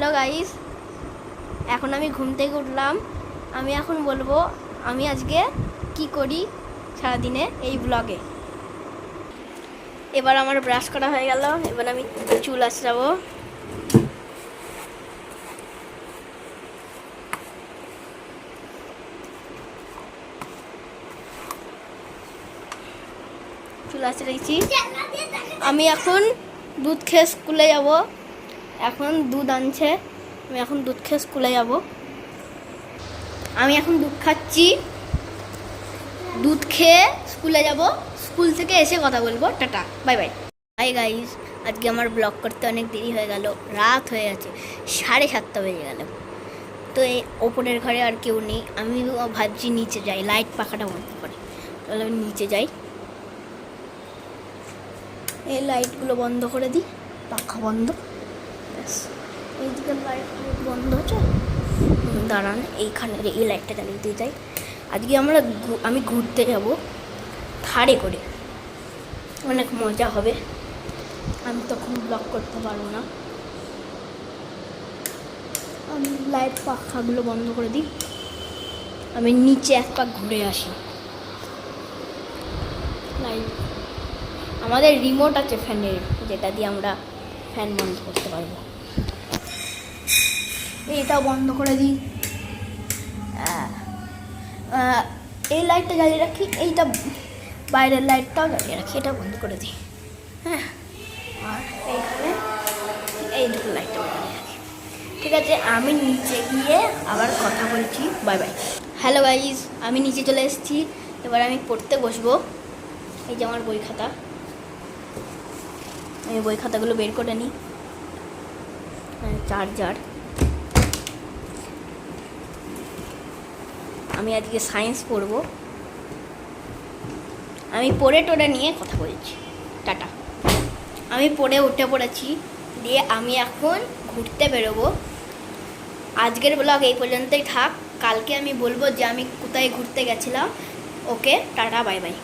Hello guys, এখন আমি ঘুম থেকে উঠলাম। আমি এখন বলবো আমি আজকে কি করি সারাদিনে এই ব্লগে। এবার আমার ব্রাশ করা হয়ে গেল, এবার আমি চুল আঁচড়াবো। চুল আঁচড়াইছি। আমি এখন দুধ খেয়ে স্কুলে যাব। এখন দুধ আনছে, আমি এখন দুধ খেয়ে স্কুলে যাব। আমি এখন দুধ খাচ্ছি, দুধ খেয়ে স্কুলে যাব। স্কুল থেকে এসে কথা বলবো। Tata, bye bye. Hi guys, আজকে আমার ব্লগ করতে অনেক দেরি হয়ে গেল, রাত হয়ে গেছে, 7:30 বেজে গেল। তো এই ওপরের ঘরে আর কেউ নেই, আমি ভাবছি নিচে যাই, লাইট পাখাটা বন্ধ করে। তাহলে আমি নিচে যাই, এই লাইটগুলো বন্ধ করে দিই, পাখা বন্ধ, ব্যাস। এইদিকে লাইট বন্ধ হচ্ছে, দাঁড়ান এইখানে এই লাইটটা জ্বালিয়ে দিয়ে যাই। আজকে আমি ঘুরতে যাব থারে করে, অনেক মজা হবে। আমি তখন ব্লগ করতে পারবো না। আমি লাইট পাখাগুলো বন্ধ করে দিই, আমি নিচে এক পাক ঘুরে আসি। লাইট, আমাদের রিমোট আছে ফ্যানের, যেটা দিয়ে আমরা ফ্যান বন্ধ করতে পারবো। এইটাও বন্ধ করে দিই, এই লাইটটা জ্বালিয়ে রাখি, এইটা বাইরের লাইটটাও জ্বালিয়ে রাখি, এটা বন্ধ করে দিই। হ্যাঁ, আর এইখানে এই দুটো লাইটটা জ্বালিয়ে রাখি। ঠিক আছে, আমি নিচে গিয়ে আবার কথা বলছি। Bye bye. হ্যালো গাইজ, আমি নিচে চলে এসেছি। এবার আমি পড়তে বসবো। এই যে আমার বই খাতা, আমি বই খাতাগুলো বের করে নিই। চার্জার, আমি আজকে সায়েন্স পড়ব। আমি পড়ে টোড়ে নিয়ে কথা বলছি। টাটা। আমি পড়ে উঠে পড়েছি, দিয়ে আমি এখন ঘুরতে বেরোবো। আজকের ব্লগ এই পর্যন্তই থাক, কালকে আমি বলবো যে আমি কোথায় ঘুরতে গেছিলাম। ওকে, টাটা, বাই বাই।